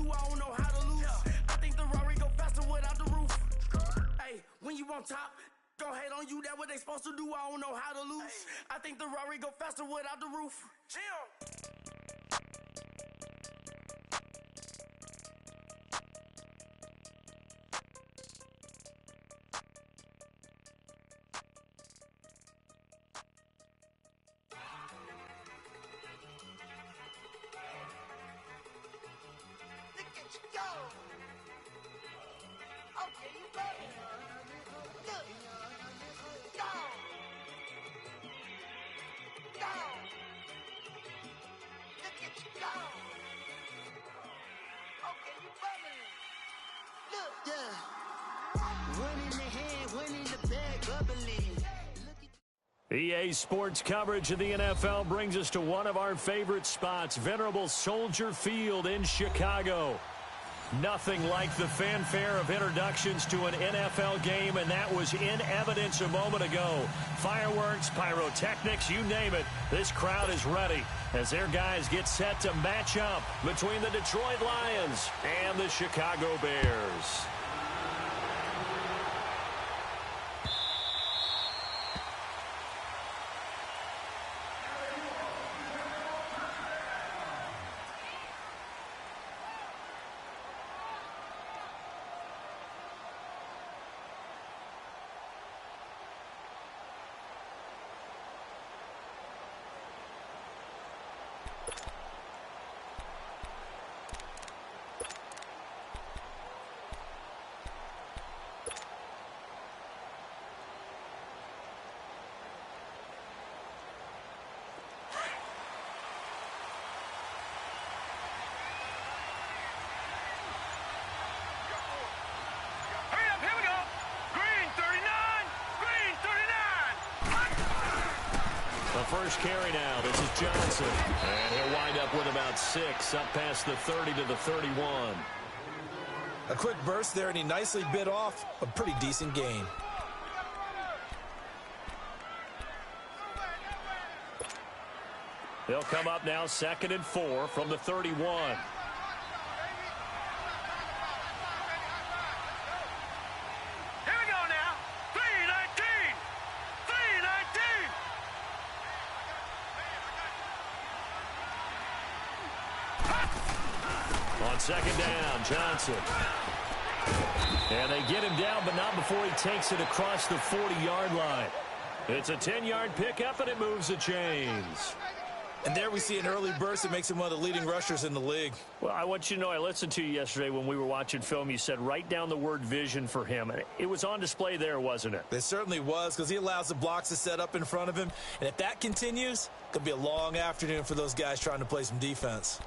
do, I don't know how to lose. I think the Rari go faster without the roof. Hey, when you on top, gon' hate on you, that what they supposed to do, I don't know how to lose. I think the Rari go faster without the roof. EA Sports coverage of the NFL brings us to one of our favorite spots, venerable Soldier Field in Chicago. Nothing like the fanfare of introductions to an NFL game, and that was in evidence a moment ago. Fireworks, pyrotechnics, you name it. This crowd is ready as their guys get set to match up between the Detroit Lions and the Chicago Bears. First carry now. This is Johnson. And he'll wind up with about 6, up past the 30 to the 31. A quick burst there, and he nicely bit off a pretty decent gain. They'll come up now 2nd and 4 from the 31. Second down, Johnson. And they get him down, but not before he takes it across the 40-yard line. It's a 10-yard pickup, and it moves the chains. And there we see an early burst that makes him one of the leading rushers in the league. Well, I want you to know, I listened to you yesterday when we were watching film. You said write down the word vision for him. It was on display there, wasn't it? It certainly was, because he allows the blocks to set up in front of him. And if that continues, it could be a long afternoon for those guys trying to play some defense.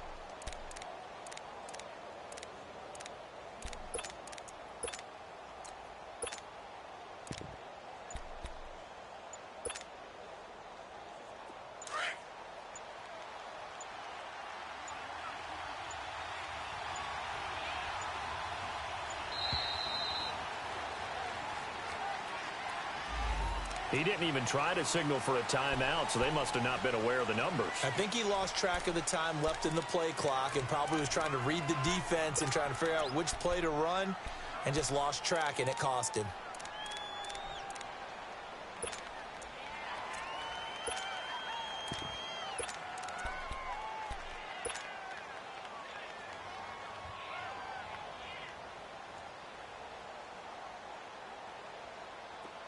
He didn't even try to signal for a timeout, so they must have not been aware of the numbers. I think he lost track of the time left in the play clock and probably was trying to read the defense and trying to figure out which play to run and just lost track, and it cost him.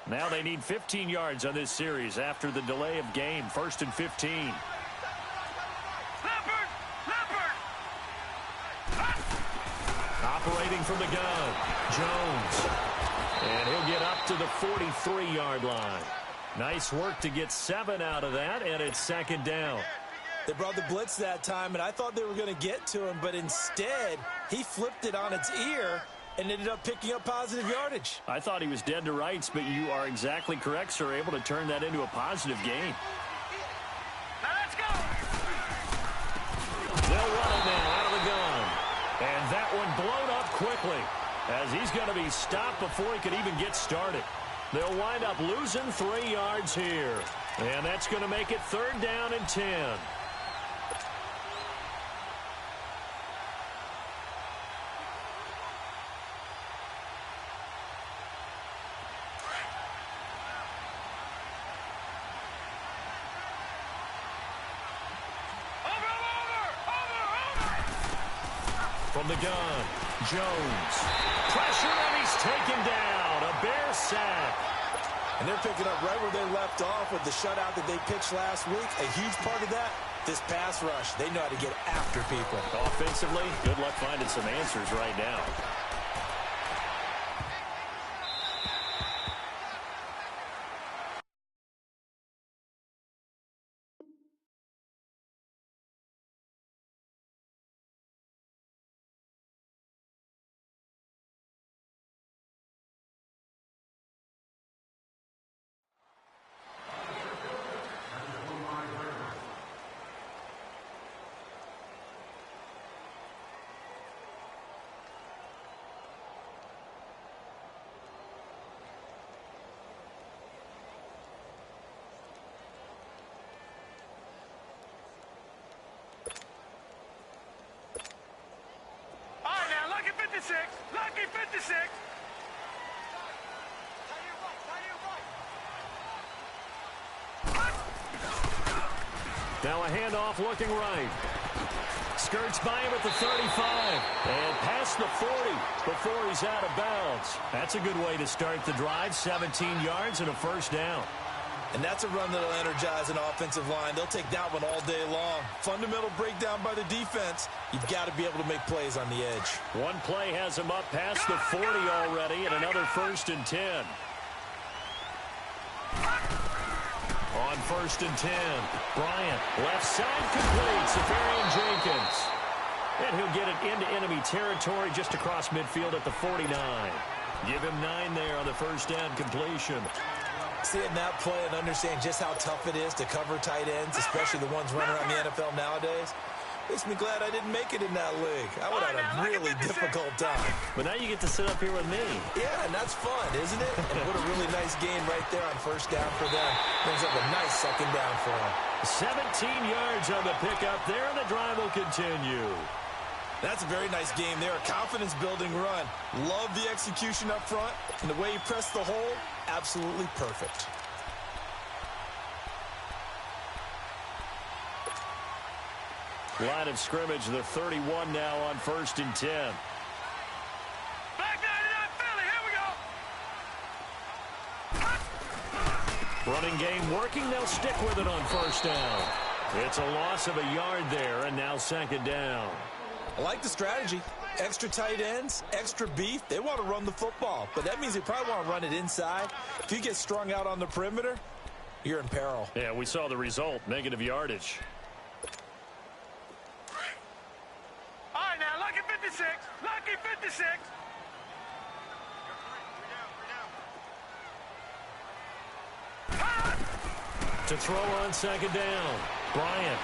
Now they need 15 yards on this series after the delay of game. 1st and 15. Operating from the gun, Jones. And he'll get up to the 43-yard line. Nice work to get 7 out of that, and it's 2nd down. They brought the blitz that time, and I thought they were going to get to him, but instead he flipped it on its ear and ended up picking up positive yardage. I thought he was dead to rights, but you are exactly correct, sir. Able to turn that into a positive gain. Now let's go. They'll run it now out of the gun. And that one blown up quickly as he's going to be stopped before he could even get started. They'll wind up losing 3 yards here. And that's going to make it 3rd down and 10. from the gun. Jones. Pressure, and he's taken down. A Bear sack. And they're picking up right where they left off with the shutout that they pitched last week. A huge part of that, this pass rush. They know how to get after people. Offensively, good luck finding some answers right now. Lucky 56. Now a handoff looking right. Skirts by him at the 35. And past the 40 before he's out of bounds. That's a good way to start the drive. 17 yards and a first down. And that's a run that'll energize an offensive line. They'll take that one all day long. Fundamental breakdown by the defense. You've got to be able to make plays on the edge. One play has him up past the 40 already, and another 1st and 10. On 1st and 10, Bryant, left side completes to Varian Jenkins. And he'll get it into enemy territory just across midfield at the 49. Give him 9 there on the first down completion. Seeing that play and understand just how tough it is to cover tight ends, especially the ones running around the NFL nowadays, makes me glad I didn't make it in that league. I would have had a really difficult time. But now you get to sit up here with me. Yeah, and that's fun, isn't it? And what a really nice game right there on first down for them. Brings up a nice second down for them. 17 yards on the pickup there, and the drive will continue. That's a very nice game there. A confidence-building run. Love the execution up front. And the way he pressed the hole, absolutely perfect. Line of scrimmage, the 31 now on 1st and 10. Back 99 Philly, here we go. Running game working, they'll stick with it on first down. It's a loss of a yard there, and now 2nd down. I like the strategy. Extra tight ends, extra beef. They want to run the football, but that means they probably want to run it inside. If you get strung out on the perimeter, you're in peril. Yeah, we saw the result, negative yardage. All right, now, lucky 56. Lucky 56. To throw on 2nd down, Bryant.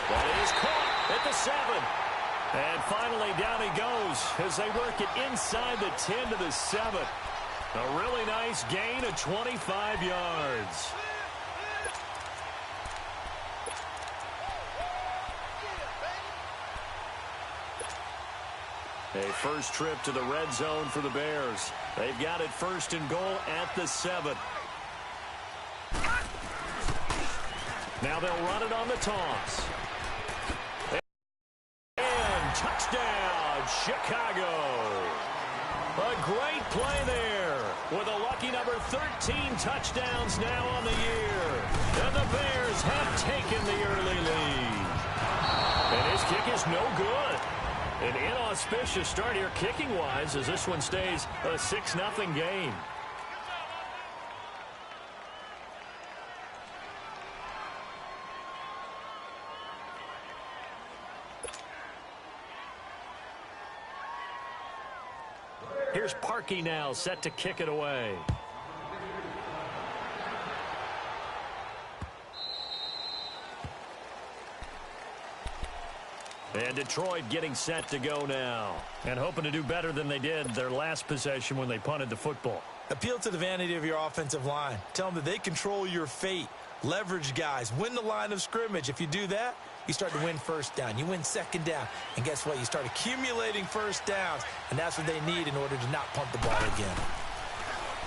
That is caught at the 7. And finally down he goes as they work it inside the 10 to the 7. A really nice gain of 25 yards. A first trip to the red zone for the Bears. They've got it 1st and goal at the 7. Now they'll run it on the toss. And touchdown, Chicago. A great play there with a lucky number 13 touchdowns now on the year. And the Bears have taken the early lead. And his kick is no good. An inauspicious start here kicking-wise as this one stays a 6-0 game. Here's Parkey now, set to kick it away. And Detroit getting set to go now. And hoping to do better than they did their last possession when they punted the football. Appeal to the vanity of your offensive line. Tell them that they control your fate. Leverage guys. Win the line of scrimmage. If you do that, you start to win first down. You win 2nd down. And guess what? You start accumulating first downs. And that's what they need in order to not punt the ball again.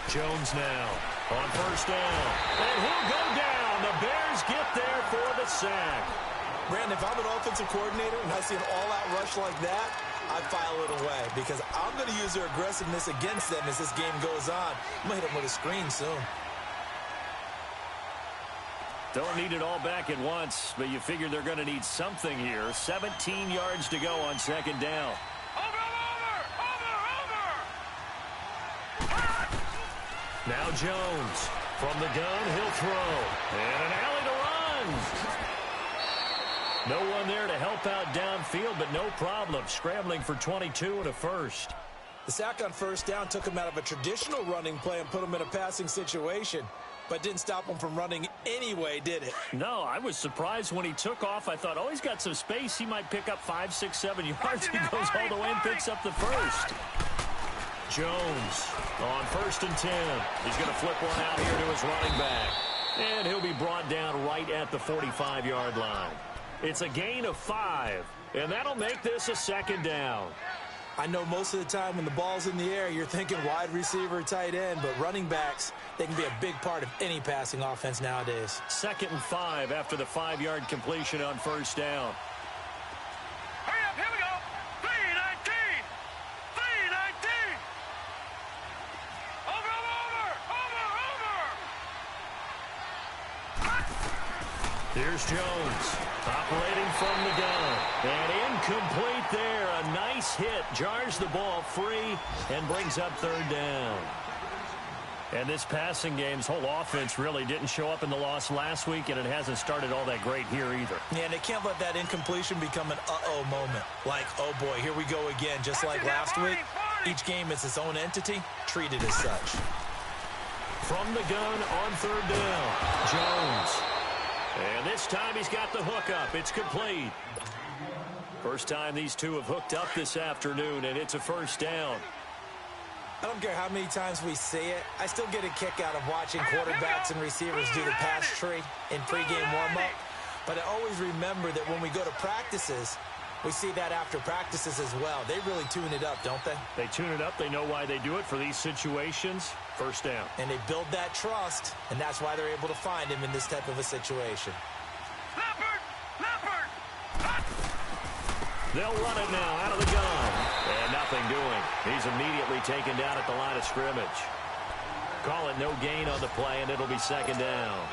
Jones now on 1st down. And he'll go down. The Bears get there for the sack. Brandon, if I'm an offensive coordinator and I see an all-out rush like that, I file it away because I'm going to use their aggressiveness against them as this game goes on. I'm going to hit them with a screen soon. Don't need it all back at once, but you figure they're going to need something here. 17 yards to go on second down. Now Jones from the gun, he'll throw. And an alley to run. No one there to help out downfield, but no problem. Scrambling for 22 and a first. The sack on first down took him out of a traditional running play and put him in a passing situation, but didn't stop him from running anyway, did it? No, I was surprised when he took off. I thought, oh, he's got some space. He might pick up 5, 6, 7 yards. He goes all the way and picks up the first. Jones on 1st and 10. He's going to flip one out here to his running back. And he'll be brought down right at the 45-yard line. It's a gain of 5, and that'll make this a second down. I know most of the time when the ball's in the air, you're thinking wide receiver, tight end, but running backs, they can be a big part of any passing offense nowadays. 2nd and 5 after the 5-yard completion on first down. Hurry up, here we go. 3-19. 3-19. Over. Here's Jones operating from the gun. And incomplete there. A nice hit. Jars the ball free and brings up 3rd down. And this passing game's whole offense really didn't show up in the loss last week, and it hasn't started all that great here either. Yeah, and they can't let that incompletion become an uh-oh moment. Like, oh boy, here we go again. Just like last week, each game is its own entity, treated as such. From the gun on 3rd down, Jones. And this time he's got the hook up. It's complete. First time these two have hooked up this afternoon, and it's a first down. I don't care how many times we see it. I still get a kick out of watching quarterbacks and receivers do the pass tree in pregame warm-up. But I always remember that when we go to practices, we see that after practices as well. They really tune it up, don't they? They tune it up. They know why they do it for these situations. First down. And they build that trust, and that's why they're able to find him in this type of a situation. They'll run it now out of the gun. And nothing doing. He's immediately taken down at the line of scrimmage. Call it no gain on the play, and it'll be second down.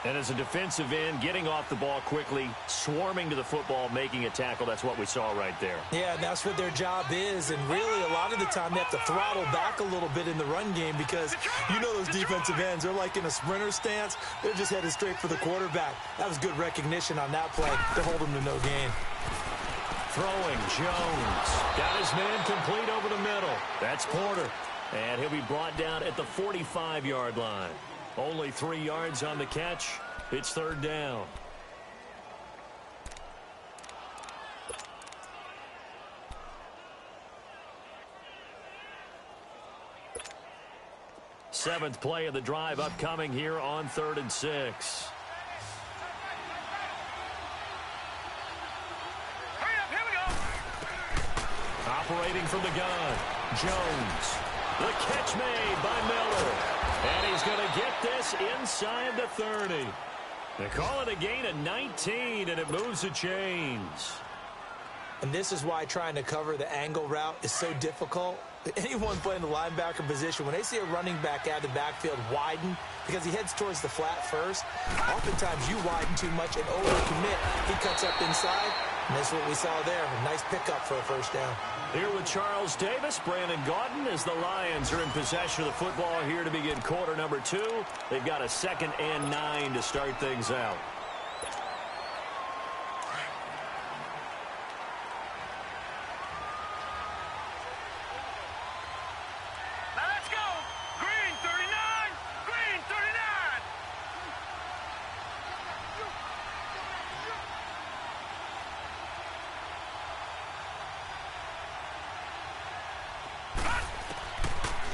And as a defensive end, getting off the ball quickly, swarming to the football, making a tackle, that's what we saw right there. Yeah, and that's what their job is. And really, a lot of the time, they have to throttle back a little bit in the run game because you know those defensive ends, they're like in a sprinter stance. They're just headed straight for the quarterback. That was good recognition on that play to hold him to no gain. Throwing, Jones. Got his man complete over the middle. That's Porter. And he'll be brought down at the 45-yard line. Only 3 yards on the catch. It's 3rd down. Seventh play of the drive upcoming here on 3rd and 6. Operating from the gun, Jones. The catch made by Miller. And he's going to get this inside the 30. They call it a gain of 19, and it moves the chains. And this is why trying to cover the angle route is so difficult. Anyone playing the linebacker position, when they see a running back out of the backfield widen because he heads towards the flat first, oftentimes you widen too much and overcommit. He cuts up inside, and that's what we saw there. A nice pickup for a first down. Here with Charles Davis, Brandon Gaudin, as the Lions are in possession of the football here to begin quarter number 2. They've got a 2nd and 9 to start things out.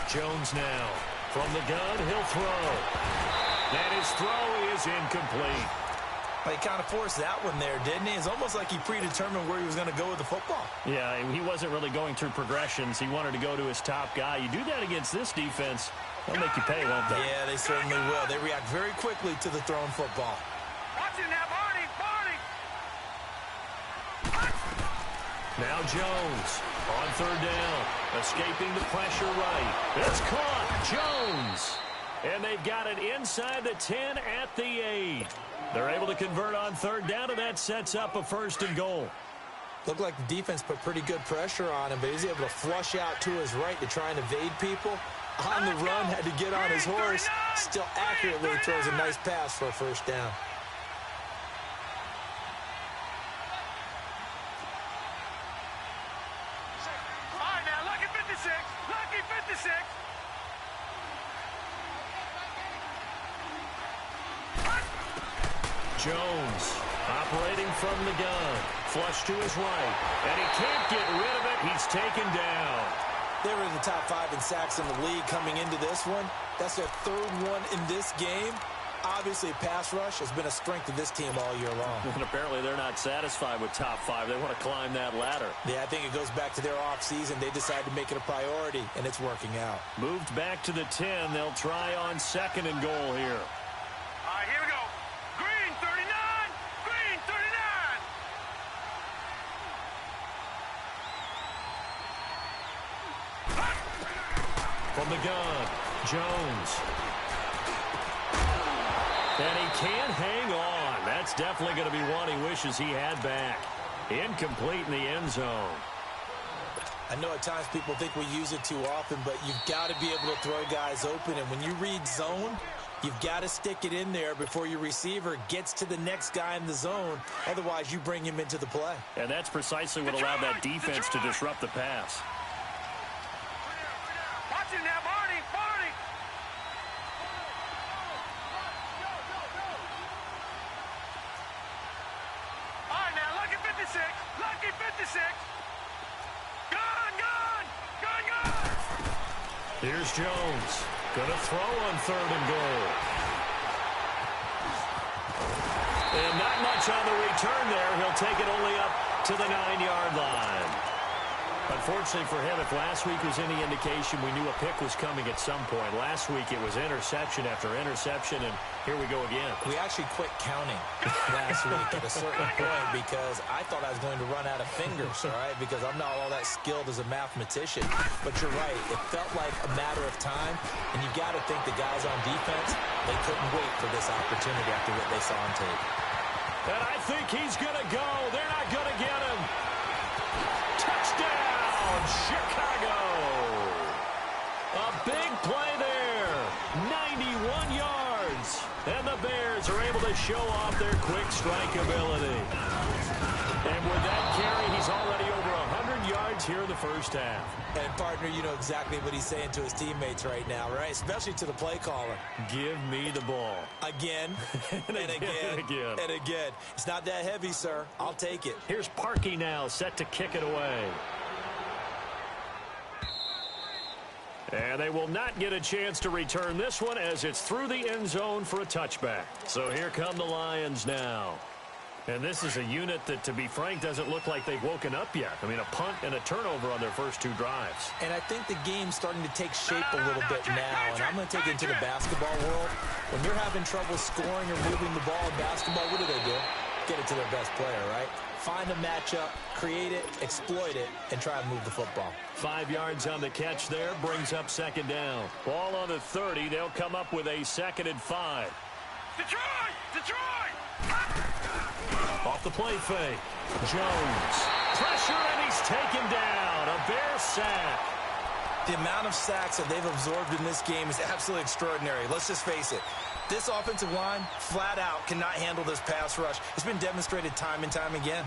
Jones now. From the gun, he'll throw. And his throw is incomplete. Well, he kind of forced that one there, didn't he? It's almost like he predetermined where he was going to go with the football. Yeah, he wasn't really going through progressions. He wanted to go to his top guy. You do that against this defense, they'll make you pay, won't they? Yeah, they certainly will. They react very quickly to the thrown football. Watch it now, Barney! Now Jones on third down. Escaping the pressure right. It's caught. Jones. And they've got it inside the 10 at the 8. They're able to convert on third down, and that sets up a 1st and goal. Looked like the defense put pretty good pressure on him, but he's able to flush out to his right to try and evade people. On the run, had to get on his horse. Still accurately throws a nice pass for a 1st down. All right, now, lucky 56. Lucky 56. Jones operating from the gun. Flush to his right. And he can't get rid of it. He's taken down. They were in the top 5 in sacks in the league coming into this one. That's their 3rd one in this game. Obviously, pass rush has been a strength of this team all year long. And apparently they're not satisfied with top 5. They want to climb that ladder. Yeah, I think it goes back to their offseason. They decided to make it a priority, and it's working out. Moved back to the 10. They'll try on 2nd and goal here. All right, here we go. Green 39. Green 39. From the gun, Jones. And he can't hang on. That's definitely going to be one he wishes he had back. Incomplete in the end zone. I know at times people think we use it too often, but you've got to be able to throw guys open. And when you read zone, you've got to stick it in there before your receiver gets to the next guy in the zone. Otherwise, you bring him into the play. And that's precisely what allowed that defense to disrupt the pass. Watch it now, Barney. Barney. All right, now, lucky 56. Lucky 56. Gun, gun. Gun, gun. Here's Jones. Gonna throw on 3rd and goal. And not much on the return there. He'll take it only up to the 9-yard line. Unfortunately for him, if last week was any indication, we knew a pick was coming at some point. Last week it was interception after interception, and here we go again. We actually quit counting last week at a certain point because I thought I was going to run out of fingers, all right, because I'm not all that skilled as a mathematician. But you're right. It felt like a matter of time, and you got to think the guys on defense, they couldn't wait for this opportunity after what they saw on tape. And I think he's going to go. They're not going to get him. Touchdown, Chicago. A big play there. 91 yards. And the Bears are able to show off their quick strike ability. And with that carry, he's already over 100 yards here in the first half. And, partner, you know exactly what he's saying to his teammates right now, right? Especially to the play caller. Give me the ball. Again, and again, and again. It's not that heavy, sir. I'll take it. Here's Parkey now, set to kick it away. And they will not get a chance to return this one as it's through the end zone for a touchback. So here come the Lions now. And this is a unit that, to be frank, doesn't look like they've woken up yet. I mean, a punt and a turnover on their first 2 drives. And I think the game's starting to take shape a little bit now. And I'm going to take it into the basketball world. When you're having trouble scoring or moving the ball in basketball, what do? Get it to their best player, right? Find a matchup, create it, exploit it, and try to move the football. 5 yards on the catch there, brings up 2nd down. Ball on the 30, they'll come up with a 2nd and 5. Detroit! Detroit! Off the play fake. Jones. Pressure, and he's taken down. A Bear sack. The amount of sacks that they've absorbed in this game is absolutely extraordinary. Let's just face it. This offensive line, flat out, cannot handle this pass rush. It's been demonstrated time and time again.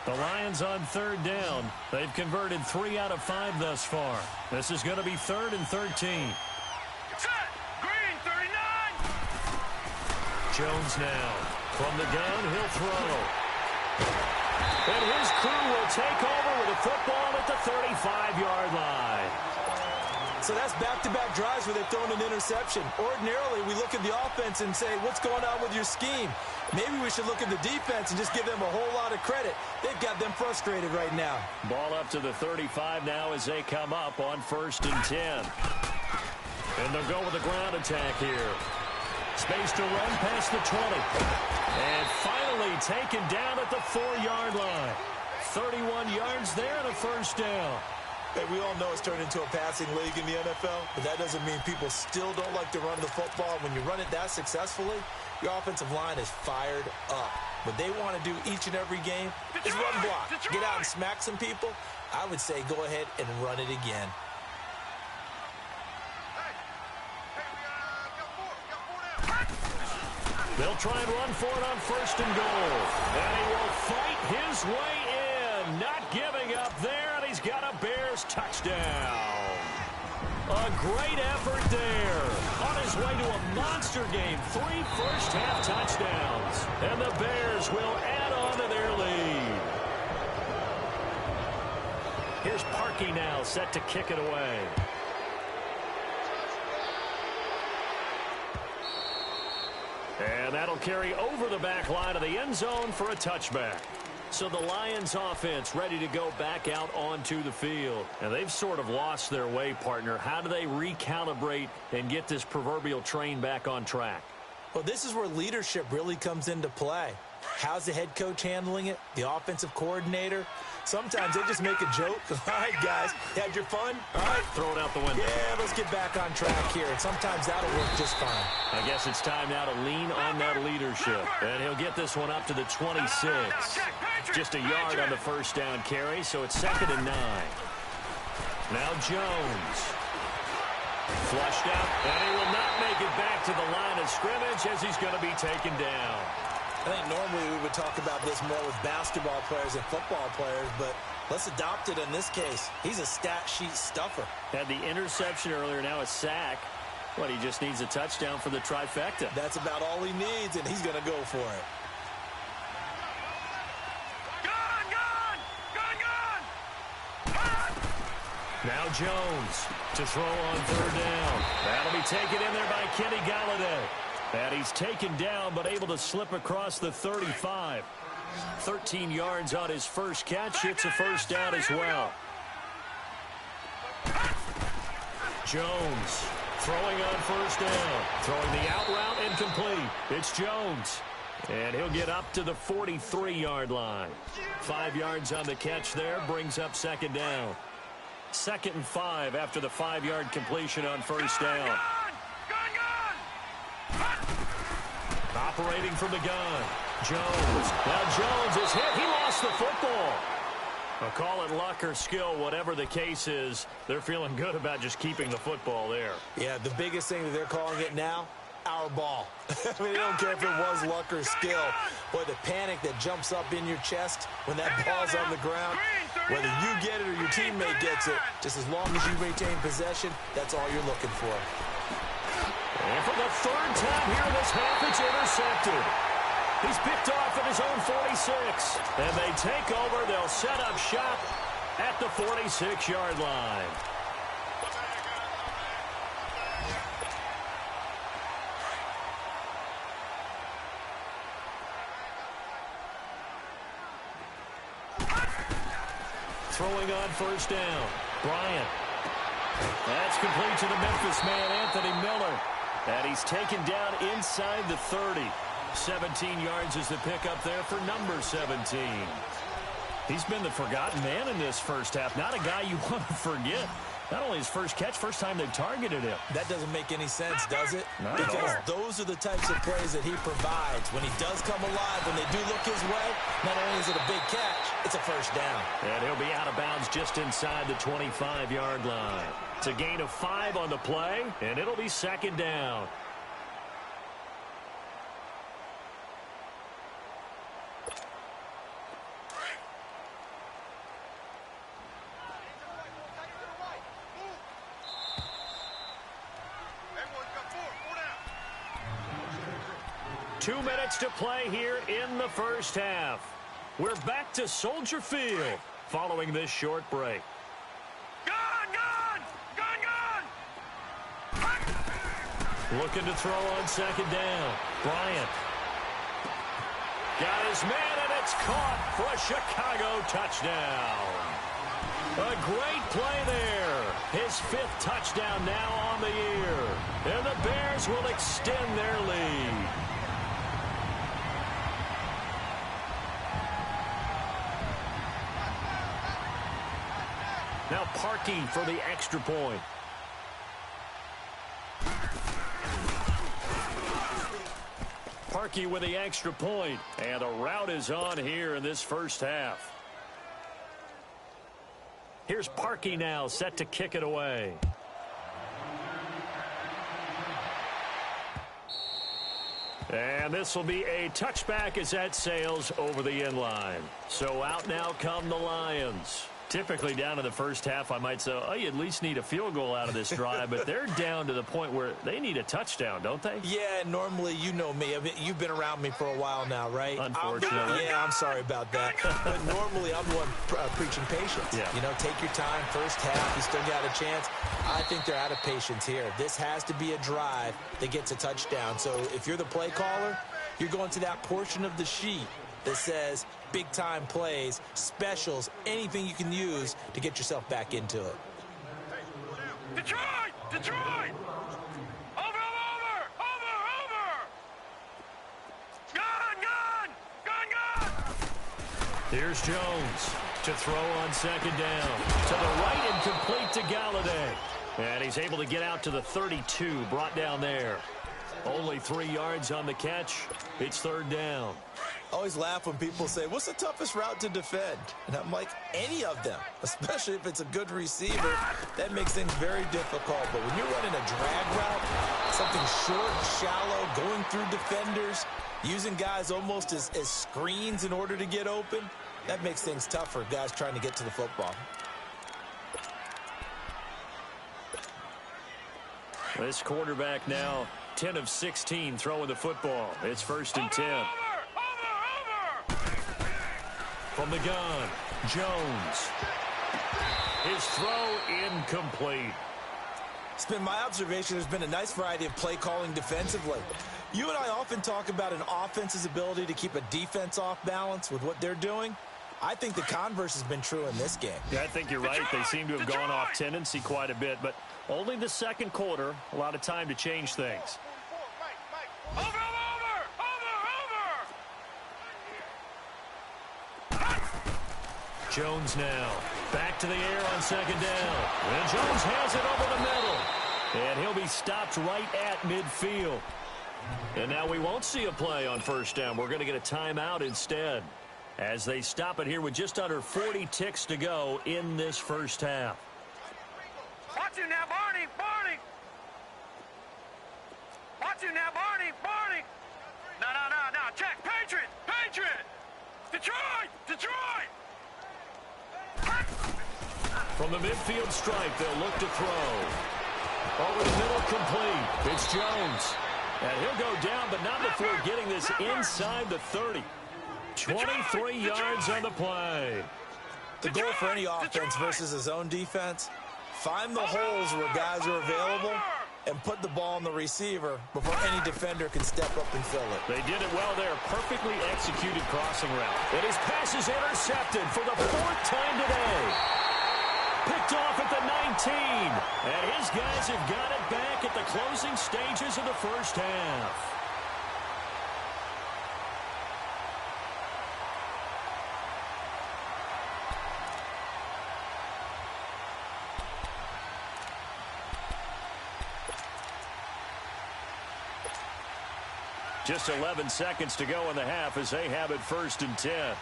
The Lions on 3rd down. They've converted 3 out of 5 thus far. This is going to be 3rd and 13. Set! Green 39! Jones now. From the gun, he'll throw. And his crew will take over with a football at the 35-yard line. So that's back-to-back drives where they've thrown an interception. Ordinarily, we look at the offense and say, what's going on with your scheme? Maybe we should look at the defense and just give them a whole lot of credit. They've got them frustrated right now. Ball up to the 35 now as they come up on 1st and 10. And they'll go with a ground attack here. Space to run past the 20. And finally taken down at the 4-yard line. 31 yards there and a first down. Hey, we all know it's turned into a passing league in the NFL, but that doesn't mean people still don't like to run the football. When you run it that successfully, your offensive line is fired up. What they want to do each and every game is run block. Get out and smack some people. I would say go ahead and run it again. They'll try and run for it on 1st and goal. And he will fight his way in. Not giving up there, and he's got a Bears touchdown. A great effort there. On his way to a monster game. 3 first-half touchdowns. And the Bears will add on to their lead. Here's Parkey now, set to kick it away. And that'll carry over the back line of the end zone for a touchback. So the Lions offense ready to go back out onto the field. And they've sort of lost their way, partner. How do they recalibrate and get this proverbial train back on track? Well, this is where leadership really comes into play. How's the head coach handling it? The offensive coordinator? Sometimes they just make a joke. All right, guys, had your fun? All right. Throw it out the window. Yeah, let's get back on track here. And sometimes that'll work just fine. I guess it's time now to lean on that leadership. And he'll get this one up to the 26. Just a yard on the first down carry, so it's 2nd and 9. Now Jones. Flushed out, and he will not make it back to the line of scrimmage as he's going to be taken down. I think normally we would talk about this more with basketball players and football players, but let's adopt it in this case. He's a stat sheet stuffer. Had the interception earlier, now a sack. What, he just needs a touchdown for the trifecta. That's about all he needs, and he's going to go for it. Now Jones to throw on 3rd down. That'll be taken in there by Kenny Galladay. And he's taken down but able to slip across the 35. 13 yards on his first catch. It's a first down as well. Jones throwing on 1st down. Throwing the out route incomplete. It's Jones. And he'll get up to the 43-yard line. 5 yards on the catch there. Brings up 2nd down. 2nd and 5 after the 5-yard completion on 1st down. Operating from the gun. Jones. Now Jones is hit. He lost the football. I'll call it luck or skill, whatever the case is. They're feeling good about just keeping the football there. Yeah, the biggest thing that they're calling it now, our ball. I mean, they don't care if it was luck or skill. Boy, the panic that jumps up in your chest when that ball's on the ground, whether you get it or your teammate gets it, just as long as you retain possession, that's all you're looking for. And for the 3rd time here in this half, it's intercepted. He's picked off at his own 46. And they take over. They'll set up shop at the 46-yard line. Throwing on 1st down. Bryant. That's complete to the Memphis man, Anthony Miller. And he's taken down inside the 30. 17 yards is the pickup there for number 17. He's been the forgotten man in this first half. Not a guy you want to forget. Not only his first catch, first time they've targeted him. That doesn't make any sense, does it? Not because at all. those are the types of plays that he provides. When he does come alive, when they do look his way, not only is it a big catch, it's a first down. And he'll be out of bounds just inside the 25-yard line. It's a gain of 5 on the play, and it'll be 2nd down. Two minutes to play here in the first half. We're back to Soldier Field following this short break. Looking to throw on 2nd down. Bryant. Got his man, and it's caught for a Chicago touchdown. A great play there. His 5th touchdown now on the year. And the Bears will extend their lead. Now Parkey for the extra point. Parkey with the extra point. And the route is on here in this first half. Here's Parkey now, set to kick it away. And this will be a touchback as that sails over the end line. So out now come the Lions. Typically down in the first half, I might say, oh, you at least need a field goal out of this drive, but they're down to the point where they need a touchdown, don't they? Yeah, normally, you know me. I mean, you've been around me for a while now, right? Unfortunately. I'm sorry about that. But normally, I'm the one preaching patience. Yeah. You know, take your time, first half, you still got a chance. I think they're out of patience here. This has to be a drive that gets a touchdown. So if you're the play caller, you're going to that portion of the sheet that says big-time plays, specials, anything you can use to get yourself back into it. Detroit! Detroit! Over! Gun! Here's Jones to throw on second down. To the right and complete to Galladay. And he's able to get out to the 32, brought down there. Only 3 yards on the catch. It's third down. I always laugh when people say, what's the toughest route to defend? And I'm like, any of them, especially if it's a good receiver. That makes things very difficult. But when you're running a drag route, something short, shallow, going through defenders, using guys almost as screens in order to get open, that makes things tough for guys trying to get to the football. This quarterback now 10 of 16 throwing the football. It's first and 10. From the gun, Jones. His throw incomplete. It's been my observation there's been a nice variety of play calling defensively. You and I often talk about an offense's ability to keep a defense off balance with what they're doing. I think the converse has been true in this game. Yeah, I think you're right. They seem to have gone off tendency quite a bit, but only the second quarter, a lot of time to change things. Over! Jones now back to the air on second down. And Jones has it over the middle. And he'll be stopped right at midfield. And now we won't see a play on first down. We're going to get a timeout instead as they stop it here with just under 40 ticks to go in this first half. Watch him now, Barney! Watch him now, Barney! No. Check. Patriot! Detroit! From the midfield stripe, they'll look to throw. Over the middle, complete. It's Jones. And he'll go down, but not before getting this inside the 30. 23 yards on the play. The goal for any offense versus his own defense, find the holes where guys are available and put the ball on the receiver before any defender can step up and fill it. They did it well there. Perfectly executed crossing route. And his pass is intercepted for the 4th time today. Picked off at the 19. And his guys have got it back at the closing stages of the first half. Just 11 seconds to go in the half as they have it first and 10.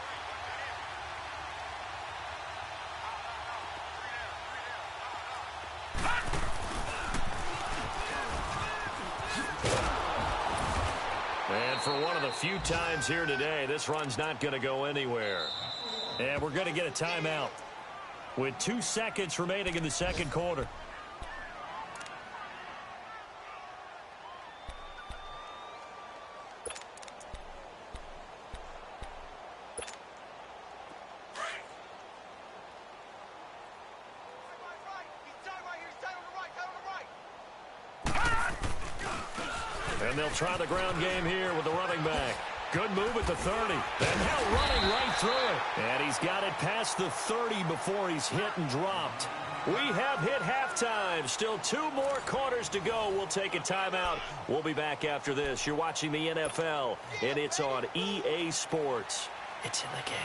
And for one of the few times here today, this run's not going to go anywhere. And we're going to get a timeout with 2 seconds remaining in the second quarter. And they'll try the ground game here with the running back. Good move at the 30. And now running right through it. And he's got it past the 30 before he's hit and dropped. We have hit halftime. Still 2 more quarters to go. We'll take a timeout. We'll be back after this. You're watching the NFL, and it's on EA Sports. It's in the game.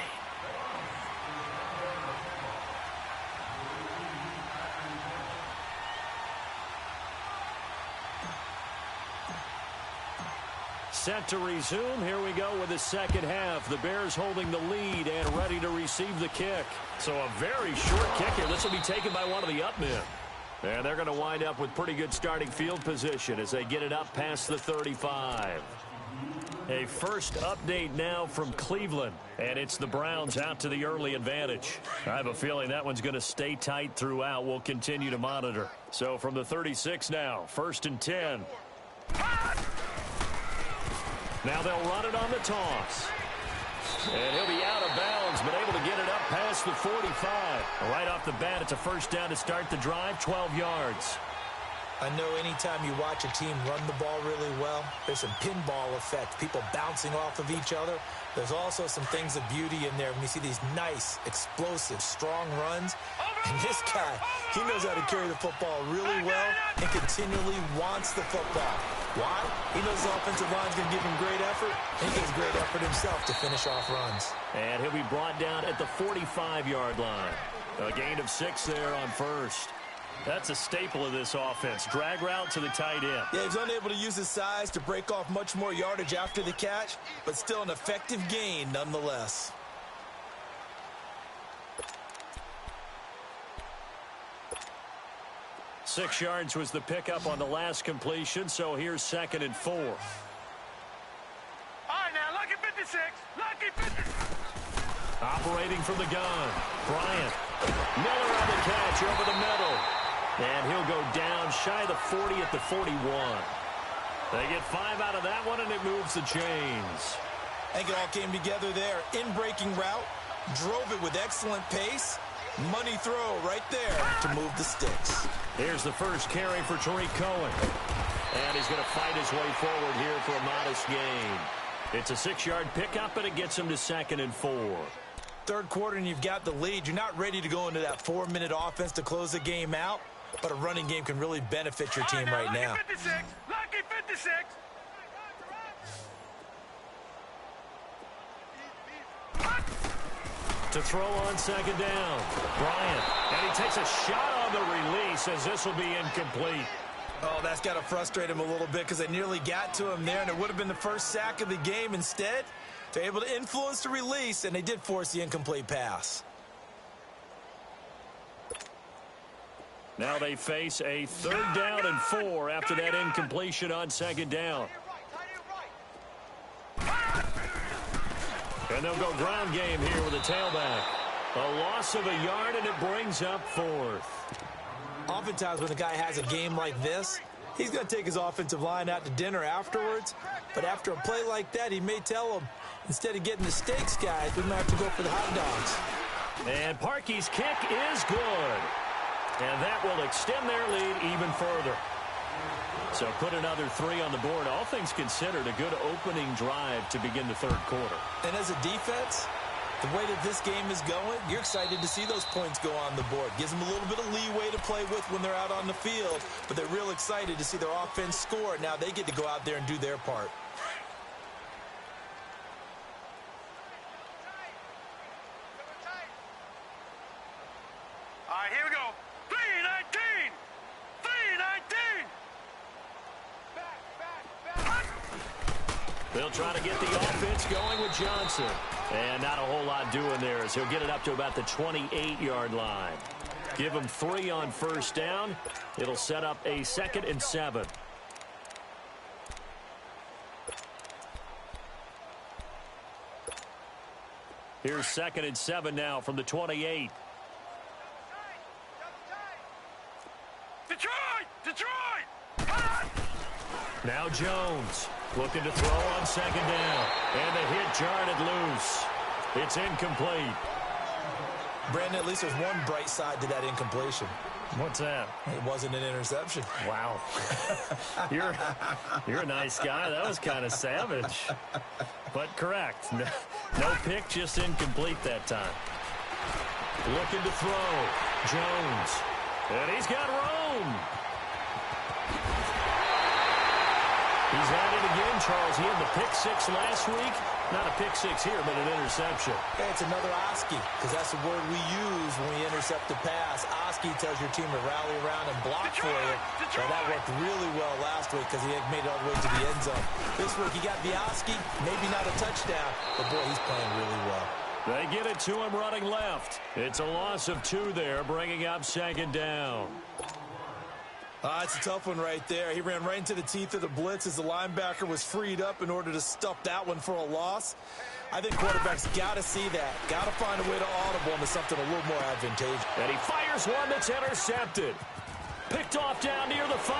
Set to resume. Here we go with the second half. The Bears holding the lead and ready to receive the kick. So a very short kick here. This will be taken by one of the up men. And they're going to wind up with pretty good starting field position as they get it up past the 35. A first update now from Cleveland. And it's the Browns out to the early advantage. I have a feeling that one's going to stay tight throughout. We'll continue to monitor. So from the 36 now, 1st and 10. Now they'll run it on the toss. And he'll be out of bounds, but able to get it up past the 45. Right off the bat, it's a first down to start the drive, 12 yards. I know anytime you watch a team run the ball really well, there's some pinball effect, people bouncing off of each other. There's also some things of beauty in there when you see these nice, explosive, strong runs. And this guy, he knows how to carry the football really well and continually wants the football. Why? He knows the offensive line's going to give him great effort, and he gives great effort himself to finish off runs. And he'll be brought down at the 45-yard line. A gain of 6 there on first. That's a staple of this offense. Drag route to the tight end. Yeah, he's unable to use his size to break off much more yardage after the catch, but still an effective gain nonetheless. Six yards was the pickup on the last completion, so here's 2nd and 4. All right, now, lucky 56. Lucky 56. Operating from the gun. Bryant. Miller on the catch over the middle. And he'll go down shy of the 40 at the 41. They get 5 out of that one, and it moves the chains. I think it all came together there. In-breaking route, drove it with excellent pace. Money throw right there to move the sticks. Here's the first carry for Tariq Cohen. And he's going to fight his way forward here for a modest gain. It's a 6-yard pickup, and it gets him to 2nd and 4. Third quarter, and you've got the lead. You're not ready to go into that 4-minute offense to close the game out, but a running game can really benefit your team right now. Lucky 56. Lucky 56. To throw on 2nd down. Bryant. And he takes a shot on the release as this will be incomplete. Oh, that's got to frustrate him a little bit because they nearly got to him there, and it would have been the first sack of the game. Instead, they're able to influence the release, and they did force the incomplete pass. Now they face a 3rd down and 4 after that incompletion on 2nd down. And they'll go ground game here with a tailback. A loss of a yard, and it brings up 4th. Oftentimes when a guy has a game like this, he's going to take his offensive line out to dinner afterwards. But after a play like that, he may tell them, instead of getting the steaks, guys, we might have to go for the hot dogs. And Parkey's kick is good. And that will extend their lead even further. So put another 3 on the board. All things considered, a good opening drive to begin the 3rd quarter. And as a defense, the way that this game is going, you're excited to see those points go on the board. Gives them a little bit of leeway to play with when they're out on the field, but they're real excited to see their offense score. Now they get to go out there and do their part. All right, here we go. 3-19. 3-19. They'll try to get the offense going with Johnson. And not a whole lot doing there as he'll get it up to about the 28-yard line. Give him 3 on 1st down. It'll set up a 2nd and 7. Here's 2nd and 7 now from the 28. Detroit! Now Jones looking to throw on 2nd down. And the hit jarred it loose. It's incomplete. Brandon, at least there's one bright side to that incompletion. What's that? It wasn't an interception. Wow. You're a nice guy. That was kind of savage. But correct. No pick, just incomplete that time. Looking to throw. Jones. And he's got room. He's at it again, Charles. He had the pick six last week. Not a pick six here, but an interception. Hey, it's another Oski, because that's the word we use when we intercept the pass. Oski tells your team to rally around and block for you. Well, that worked really well last week because he had made it all the way to the end zone. This week he got the Oski, maybe not a touchdown, but boy, he's playing really well. They get it to him running left. It's a loss of 2 there, bringing up second down. It's a tough one right there. He ran right into the teeth of the blitz as the linebacker was freed up in order to stuff that one for a loss. I think quarterbacks got to see that. Got to find a way to audible into something a little more advantageous. And he fires one that's intercepted. Picked off down near the 5.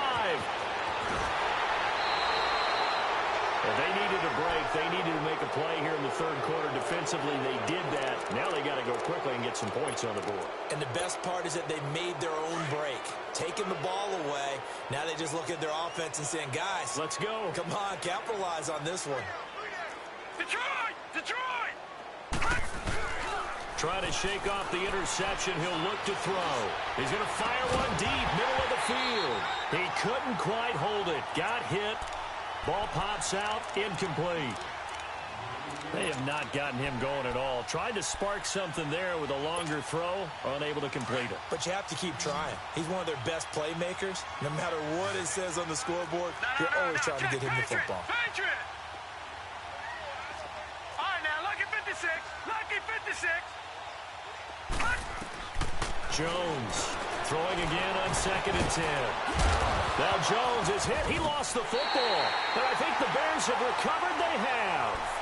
Well, they needed a break. They needed to make a play here in the third quarter. Defensively, they did that. Now they got to go quickly and get some points on the board. And the best part is that they made their own break. Taking the ball away. Now they just look at their offense and saying, guys, let's go. Come on, capitalize on this one. Detroit! Detroit! Trying to shake off the interception. He'll look to throw. He's going to fire one deep, middle of the field. He couldn't quite hold it. Got hit. Ball pops out, incomplete. They have not gotten him going at all. Tried to spark something there with a longer throw, unable to complete it. But you have to keep trying. He's one of their best playmakers. No matter what it says on the scoreboard, you're always trying to get him the football. All right, now, lucky 56. Lucky 56. Jones throwing again on 2nd and 10. Now Jones is hit. He lost the football. But I think the Bears have recovered. They have.